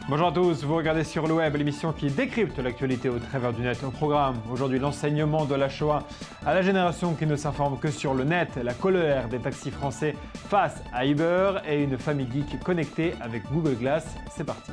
Bonjour à tous, vous regardez sur le web l'émission qui décrypte l'actualité au travers du net. Au programme, aujourd'hui l'enseignement de la Shoah à la génération qui ne s'informe que sur le net, la colère des taxis français face à Uber et une famille geek connectée avec Google Glass. C'est parti.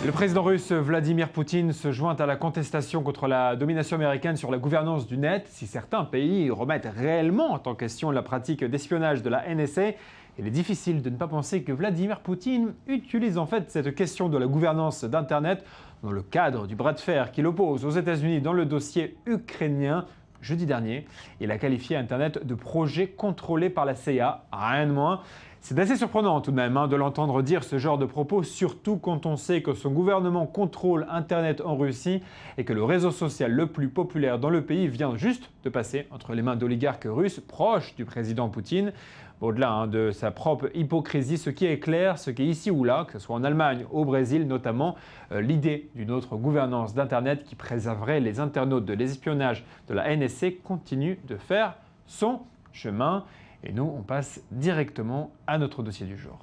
Le président russe Vladimir Poutine se joint à la contestation contre la domination américaine sur la gouvernance du net. Si certains pays remettent réellement en question la pratique d'espionnage de la NSA, il est difficile de ne pas penser que Vladimir Poutine utilise en fait cette question de la gouvernance d'Internet dans le cadre du bras de fer qu'il oppose aux États-Unis dans le dossier ukrainien. Jeudi dernier, il a qualifié Internet de projet contrôlé par la CIA, rien de moins. C'est assez surprenant tout de même de l'entendre dire ce genre de propos, surtout quand on sait que son gouvernement contrôle Internet en Russie et que le réseau social le plus populaire dans le pays vient juste de passer entre les mains d'oligarques russes proches du président Poutine. Au-delà de sa propre hypocrisie, ce qui est clair, ce qui est ici ou là, que ce soit en Allemagne, au Brésil notamment, l'idée d'une autre gouvernance d'Internet qui préserverait les internautes de l'espionnage de la NSA continue de faire son chemin. Et nous, on passe directement à notre dossier du jour.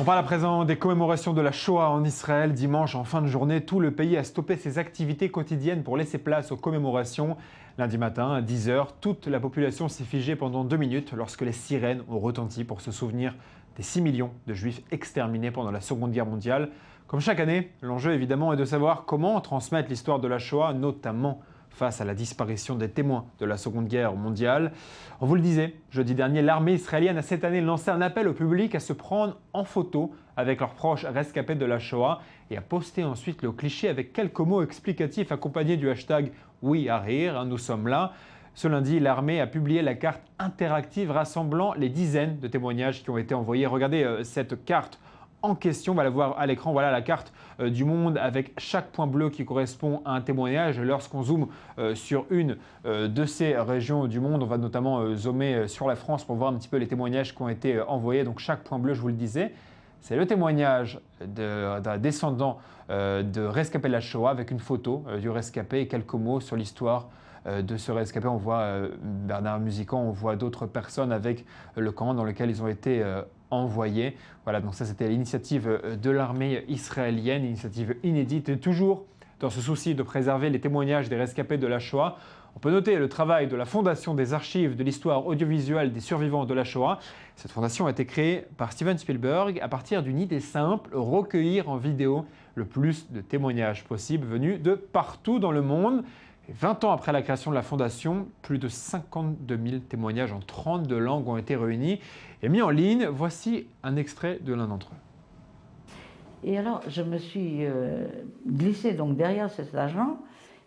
On parle à présent des commémorations de la Shoah en Israël. Dimanche, en fin de journée, tout le pays a stoppé ses activités quotidiennes pour laisser place aux commémorations. Lundi matin, à 10h, toute la population s'est figée pendant 2 minutes lorsque les sirènes ont retenti pour se souvenir des 6 millions de juifs exterminés pendant la Seconde Guerre mondiale. Comme chaque année, l'enjeu évidemment est de savoir comment transmettre l'histoire de la Shoah, notamment face à la disparition des témoins de la Seconde Guerre mondiale. On vous le disait, jeudi dernier, l'armée israélienne a cette année lancé un appel au public à se prendre en photo avec leurs proches rescapés de la Shoah et à poster ensuite le cliché avec quelques mots explicatifs accompagnés du hashtag #WeAreHere, nous sommes là. Ce lundi, l'armée a publié la carte interactive rassemblant les dizaines de témoignages qui ont été envoyés. Regardez cette carte en question, on va la voir à l'écran, voilà la carte du monde avec chaque point bleu qui correspond à un témoignage. Lorsqu'on zoome sur une de ces régions du monde, on va notamment zoomer sur la France pour voir un petit peu les témoignages qui ont été envoyés. Donc chaque point bleu, je vous le disais, c'est le témoignage d'un descendant de rescapé de la Shoah avec une photo du rescapé et quelques mots sur l'histoire de ce rescapé. On voit Bernard Musican, on voit d'autres personnes avec le camp dans lequel ils ont été envoyés. Voilà, donc ça c'était l'initiative de l'armée israélienne, initiative inédite et toujours dans ce souci de préserver les témoignages des rescapés de la Shoah. On peut noter le travail de la Fondation des archives de l'histoire audiovisuelle des survivants de la Shoah. Cette fondation a été créée par Steven Spielberg à partir d'une idée simple, recueillir en vidéo le plus de témoignages possibles venus de partout dans le monde. Et 20 ans après la création de la fondation, plus de 52 000 témoignages en 32 langues ont été réunis et mis en ligne. Voici un extrait de l'un d'entre eux. Et alors, je me suis glissée donc derrière cet agent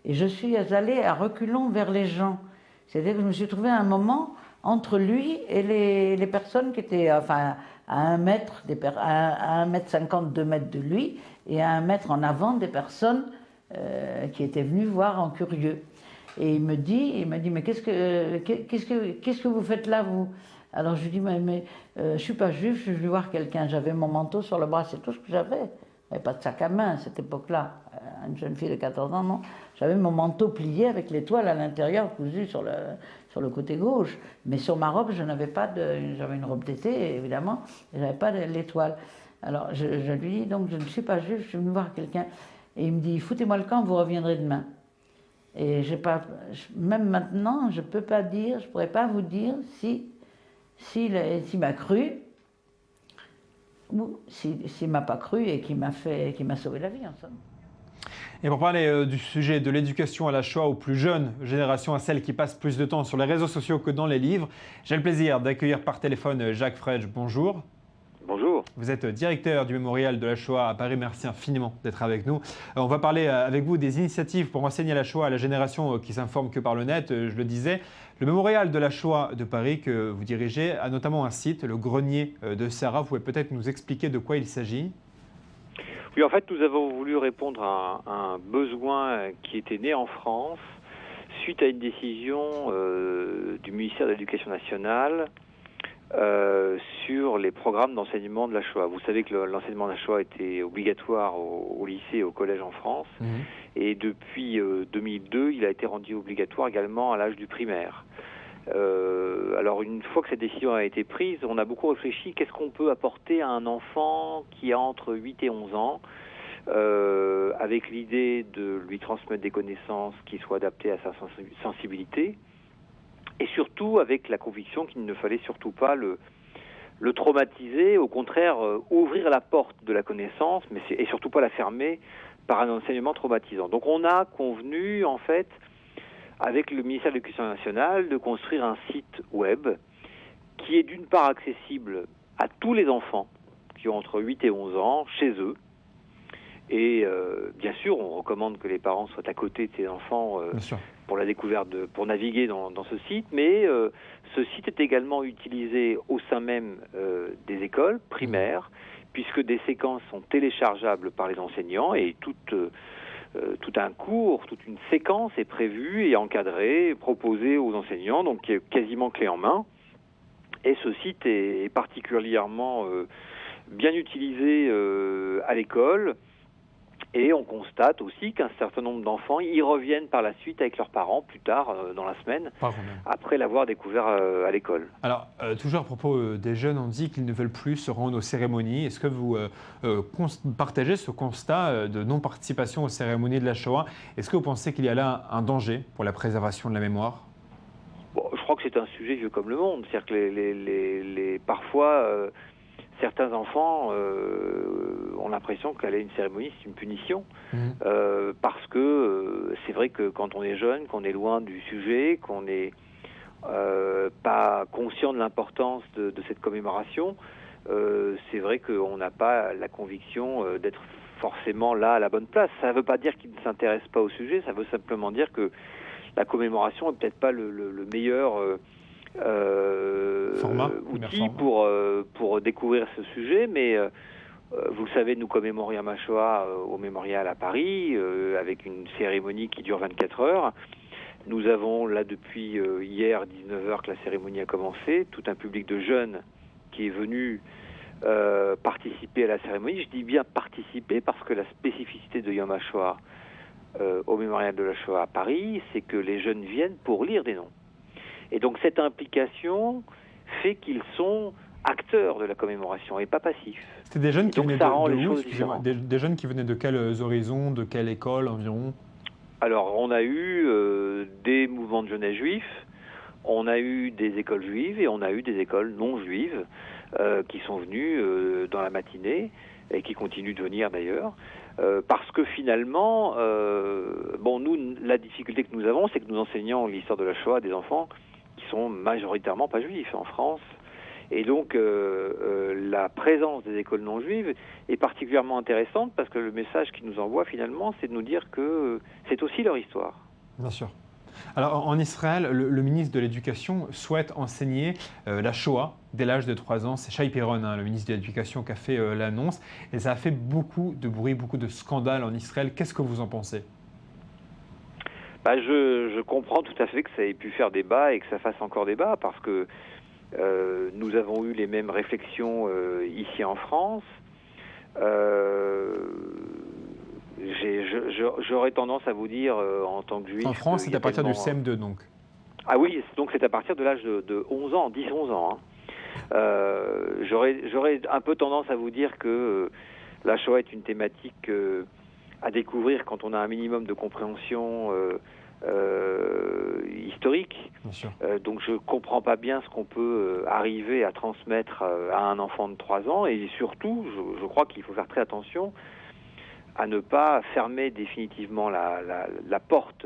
et je suis allée à reculons vers les gens. C'est-à-dire que je me suis trouvée à un moment entre lui et les personnes qui étaient enfin, à 1 mètre, à 1 mètre 50, 2 mètres de lui, et à 1 mètre en avant des personnes qui étaient venues voir en curieux. Et il me dit mais qu'est-ce que vous faites là, vous? Alors je lui dis, mais je ne suis pas juif, je vais voir quelqu'un. J'avais mon manteau sur le bras, c'est tout ce que j'avais. Il n'y avait pas de sac à main à cette époque-là. Une jeune fille de 14 ans, non. J'avais mon manteau plié avec l'étoile à l'intérieur, cousu sur le côté gauche. Mais sur ma robe, je n'avais pas de... J'avais une robe d'été, évidemment, et je n'avais pas l'étoile. Alors je lui dis, donc je ne suis pas juif, je suis venu voir quelqu'un. Et il me dit, foutez-moi le camp, vous reviendrez demain. Et même maintenant, je ne peux pas dire, je ne pourrais pas vous dire s'il m'a cru ou s'il m'a pas cru et qui m'a sauvé la vie en somme. Et pour parler du sujet de l'éducation à la Shoah aux plus jeunes générations, à celles qui passent plus de temps sur les réseaux sociaux que dans les livres, j'ai le plaisir d'accueillir par téléphone Jacques Fredge. Bonjour. Bonjour. Vous êtes directeur du mémorial de la Shoah à Paris. Merci infiniment d'être avec nous. On va parler avec vous des initiatives pour enseigner la Shoah à la génération qui s'informe que par le net. Je le disais, le mémorial de la Shoah de Paris que vous dirigez a notamment un site, le Grenier de Sarah. Vous pouvez peut-être nous expliquer de quoi il s'agit? Oui, en fait, nous avons voulu répondre à un besoin qui était né en France suite à une décision du ministère de l'Éducation nationale sur les programmes d'enseignement de la Shoah. Vous savez que l'enseignement de la Shoah était obligatoire au lycée et au collège en France, et depuis 2002, il a été rendu obligatoire également à l'âge du primaire. Alors une fois que cette décision a été prise, on a beaucoup réfléchi, qu'est-ce qu'on peut apporter à un enfant qui a entre 8 et 11 ans, avec l'idée de lui transmettre des connaissances qui soient adaptées à sa sensibilité, et surtout avec la conviction qu'il ne fallait surtout pas le traumatiser, au contraire ouvrir la porte de la connaissance, et surtout pas la fermer par un enseignement traumatisant. Donc on a convenu en fait avec le ministère de l'Éducation nationale de construire un site web qui est d'une part accessible à tous les enfants qui ont entre 8 et 11 ans chez eux. Et bien sûr, on recommande que les parents soient à côté de ces enfants pour la découverte, pour naviguer dans ce site. Mais ce site est également utilisé au sein même des écoles primaires, puisque des séquences sont téléchargeables par les enseignants et tout un cours, toute une séquence est prévue et encadrée, proposée aux enseignants, donc qui est quasiment clé en main. Et ce site est particulièrement bien utilisé à l'école. Et on constate aussi qu'un certain nombre d'enfants y reviennent par la suite avec leurs parents plus tard dans la semaine, après l'avoir découvert à l'école. Alors, toujours à propos des jeunes, on dit qu'ils ne veulent plus se rendre aux cérémonies. Est-ce que vous partagez ce constat de non-participation aux cérémonies de la Shoah? Est-ce que vous pensez qu'il y a là un danger pour la préservation de la mémoire? Bon, je crois que c'est un sujet vieux comme le monde. C'est-à-dire que parfois, certains enfants ont l'impression qu'aller à une cérémonie, c'est une punition. Parce que c'est vrai que quand on est jeune, qu'on est loin du sujet, qu'on n'est pas conscient de l'importance de cette commémoration, c'est vrai qu'on n'a pas la conviction d'être forcément là à la bonne place. Ça ne veut pas dire qu'ils ne s'intéressent pas au sujet, ça veut simplement dire que la commémoration n'est peut-être pas le meilleur outil pour découvrir ce sujet, mais vous le savez, nous commémorons Yom HaShoah au mémorial à Paris, avec une cérémonie qui dure 24 heures. Nous avons là depuis hier 19h que la cérémonie a commencé, tout un public de jeunes qui est venu participer à la cérémonie. Je dis bien participer parce que la spécificité de Yom HaShoah au mémorial de la Shoah à Paris, c'est que les jeunes viennent pour lire des noms. Et donc cette implication fait qu'ils sont acteurs de la commémoration et pas passifs. C'était des jeunes qui venaient des jeunes qui venaient de quels horizons, de quelle école environ? Alors on a eu des mouvements de jeunesse juifs, on a eu des écoles juives et on a eu des écoles non juives qui sont venues dans la matinée et qui continuent de venir d'ailleurs. Parce que finalement, nous, la difficulté que nous avons, c'est que nous enseignons l'histoire de la Shoah à des enfants qui sont majoritairement pas juifs en France. Et donc, la présence des écoles non juives est particulièrement intéressante parce que le message qu'ils nous envoient finalement, c'est de nous dire que c'est aussi leur histoire. Bien sûr. Alors, en Israël, le ministre de l'Éducation souhaite enseigner la Shoah dès l'âge de 3 ans. C'est Shai Piron, le ministre de l'Éducation, qui a fait l'annonce. Et ça a fait beaucoup de bruit, beaucoup de scandales en Israël. Qu'est-ce que vous en pensez? Je comprends tout à fait que ça ait pu faire débat et que ça fasse encore débat parce que nous avons eu les mêmes réflexions ici en France. J'aurais tendance à vous dire, en tant que juif... En France, c'est à partir du CM2, donc. Ah oui, donc c'est à partir de l'âge de 11 ans, 10-11 ans. J'aurais un peu tendance à vous dire que la Shoah est une thématique à découvrir quand on a un minimum de compréhension historique. Bien sûr. Donc je ne comprends pas bien ce qu'on peut arriver à transmettre à un enfant de 3 ans. Et surtout, je crois qu'il faut faire très attention à ne pas fermer définitivement la porte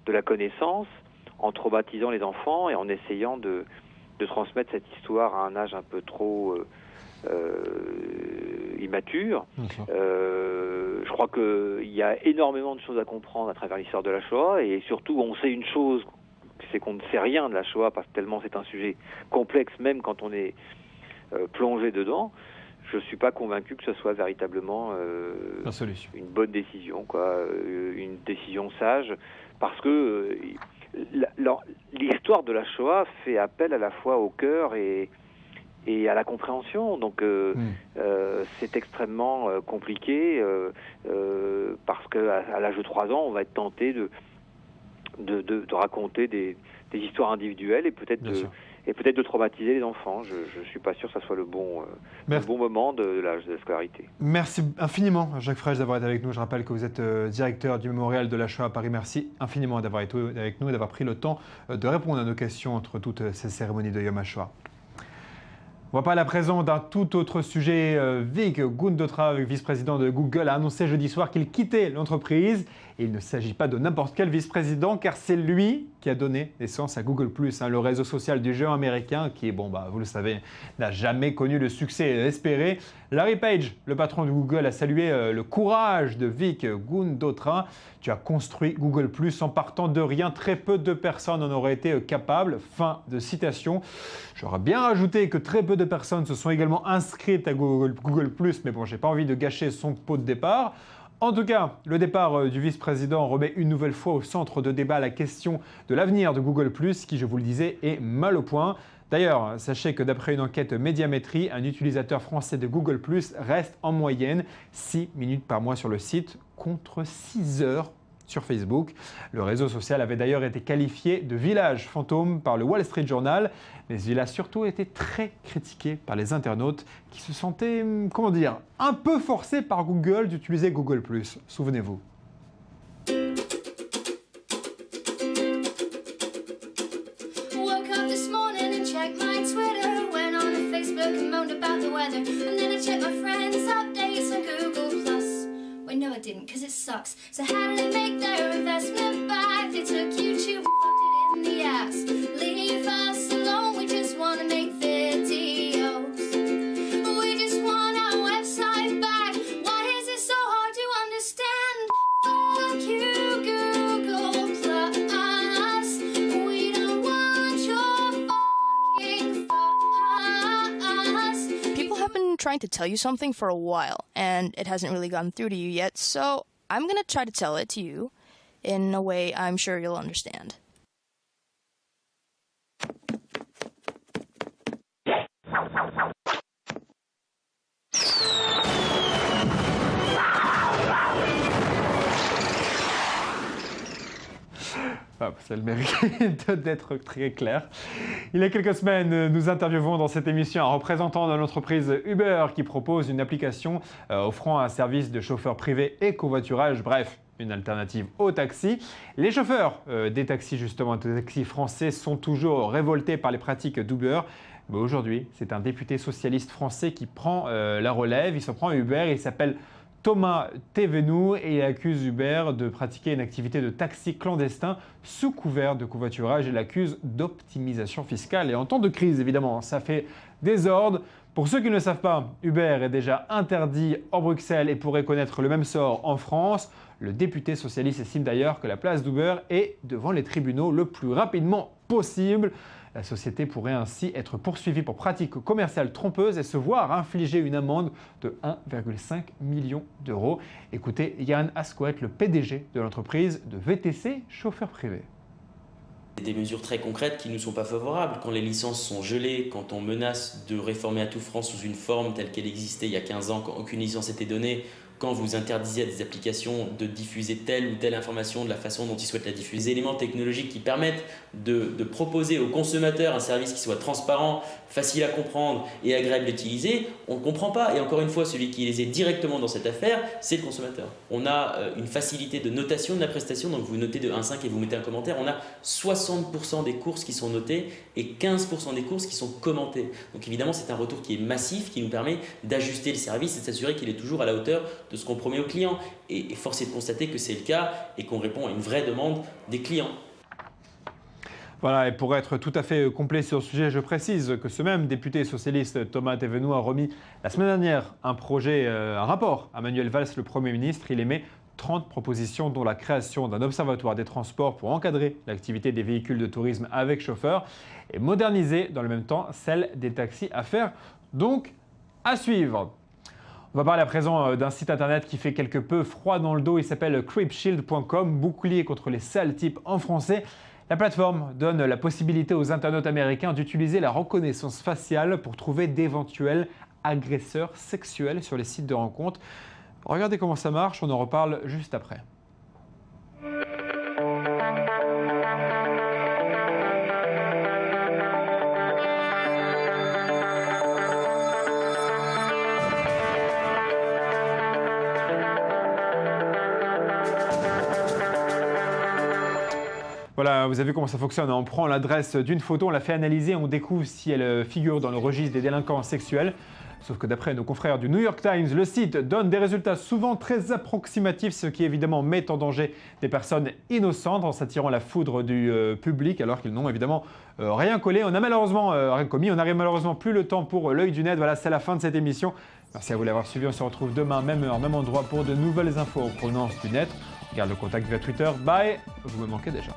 de la connaissance en traumatisant les enfants et en essayant de transmettre cette histoire à un âge un peu trop immature. Je crois qu'il y a énormément de choses à comprendre à travers l'histoire de la Shoah et surtout on sait une chose, c'est qu'on ne sait rien de la Shoah parce que tellement c'est un sujet complexe même quand on est plongé dedans. Je ne suis pas convaincu que ce soit véritablement une bonne décision, une décision sage, parce que l'histoire de la Shoah fait appel à la fois au cœur et et à la compréhension. Donc c'est extrêmement compliqué parce qu'à l'âge de 3 ans, on va être tenté de raconter des histoires individuelles et peut-être de traumatiser les enfants. Je ne suis pas sûr que ça soit le bon moment de l'âge de la scolarité. Merci infiniment, Jacques Fraîche, d'avoir été avec nous. Je rappelle que vous êtes directeur du Mémorial de la Shoah à Paris. Merci infiniment d'avoir été avec nous et d'avoir pris le temps de répondre à nos questions entre toutes ces cérémonies de Yom HaShoah. On va parler à présent d'un tout autre sujet. Vik Gundotra, vice-président de Google, a annoncé jeudi soir qu'il quittait l'entreprise. Et il ne s'agit pas de n'importe quel vice-président, car c'est lui qui a donné naissance à Google+, le réseau social du géant américain qui, vous le savez, n'a jamais connu le succès espéré. Larry Page, le patron de Google, a salué le courage de Vik Gundotra. Tu as construit Google+, en partant de rien. Très peu de personnes en auraient été capables. Fin de citation. J'aurais bien rajouté que très peu de personnes se sont également inscrites à Google+, mais bon, j'ai pas envie de gâcher son pot de départ. En tout cas, le départ du vice-président remet une nouvelle fois au centre de débat la question de l'avenir de Google+, qui, je vous le disais, est mal au point. D'ailleurs, sachez que d'après une enquête Médiamétrie, un utilisateur français de Google+, reste en moyenne 6 minutes par mois sur le site, contre 6 heures sur Facebook. Le réseau social avait d'ailleurs été qualifié de village fantôme par le Wall Street Journal, mais il a surtout été très critiqué par les internautes qui se sentaient, un peu forcés par Google d'utiliser Google+. Souvenez-vous. Because it sucks. So how did they make their investment back? They took YouTube and fucked it in the ass. Leave us alone, we just want to make videos. We just want our website back. Why is it so hard to understand? Fuck you, Google Plus. We don't want your fucking fuss. People have been trying to tell you something for a while, and it hasn't really gotten through to you yet, so I'm going to try to tell it to you in a way I'm sure you'll understand. Ça a le mérite d'être très clair. Il y a quelques semaines, nous interviewons dans cette émission un représentant de l'entreprise Uber qui propose une application offrant un service de chauffeur privé et covoiturage, bref, une alternative au taxi. Les chauffeurs des taxis, justement, des taxis français, sont toujours révoltés par les pratiques d'Uber. Mais aujourd'hui, c'est un député socialiste français qui prend la relève. Il s'en prend à Uber, il s'appelle Thomas Thévenoud et il accuse Uber de pratiquer une activité de taxi clandestin sous couvert de covoiturage et l'accuse d'optimisation fiscale. Et en temps de crise, évidemment, ça fait désordre. Pour ceux qui ne le savent pas, Uber est déjà interdit hors Bruxelles et pourrait connaître le même sort en France. Le député socialiste estime d'ailleurs que la place d'Uber est devant les tribunaux le plus rapidement possible. La société pourrait ainsi être poursuivie pour pratiques commerciales trompeuses et se voir infliger une amende de 1,5 million d'euros. Écoutez Yann Asquet, le PDG de l'entreprise de VTC Chauffeur Privé. Des mesures très concrètes qui ne nous sont pas favorables. Quand les licences sont gelées, quand on menace de réformer à tout France sous une forme telle qu'elle existait il y a 15 ans, quand aucune licence n'était donnée, quand vous interdisez à des applications de diffuser telle ou telle information de la façon dont ils souhaitent la diffuser, des éléments technologiques qui permettent de proposer aux consommateurs un service qui soit transparent, facile à comprendre et agréable d'utiliser, on ne comprend pas. Et encore une fois, celui qui les est directement dans cette affaire, c'est le consommateur. On a une facilité de notation de la prestation, donc vous notez de 1 à 5 et vous mettez un commentaire. On a 60% des courses qui sont notées et 15% des courses qui sont commentées. Donc évidemment, c'est un retour qui est massif, qui nous permet d'ajuster le service et de s'assurer qu'il est toujours à la hauteur de ce qu'on promet aux clients. Et force est de constater que c'est le cas et qu'on répond à une vraie demande des clients. Voilà, et pour être tout à fait complet sur le sujet, je précise que ce même député socialiste Thomas Thévenoud a remis la semaine dernière un rapport à Manuel Valls, le Premier ministre. Il émet 30 propositions, dont la création d'un observatoire des transports pour encadrer l'activité des véhicules de tourisme avec chauffeur et moderniser dans le même temps celle des taxis. Affaire donc à suivre. On va parler à présent d'un site internet qui fait quelque peu froid dans le dos. Il s'appelle creepshield.com, bouclier contre les sales types en français. La plateforme donne la possibilité aux internautes américains d'utiliser la reconnaissance faciale pour trouver d'éventuels agresseurs sexuels sur les sites de rencontres. Regardez comment ça marche, on en reparle juste après. Voilà, vous avez vu comment ça fonctionne. On prend l'adresse d'une photo, on la fait analyser, on découvre si elle figure dans le registre des délinquants sexuels. Sauf que d'après nos confrères du New York Times, le site donne des résultats souvent très approximatifs, ce qui évidemment met en danger des personnes innocentes en s'attirant la foudre du public, alors qu'ils n'ont évidemment rien collé. On a malheureusement rien commis, on n'arrive malheureusement plus le temps pour l'œil du net. Voilà, c'est la fin de cette émission. Merci à vous d'avoir suivi, on se retrouve demain, même heure, même endroit pour de nouvelles infos en provenance du net. On garde le contact via Twitter. Bye, vous me manquez déjà.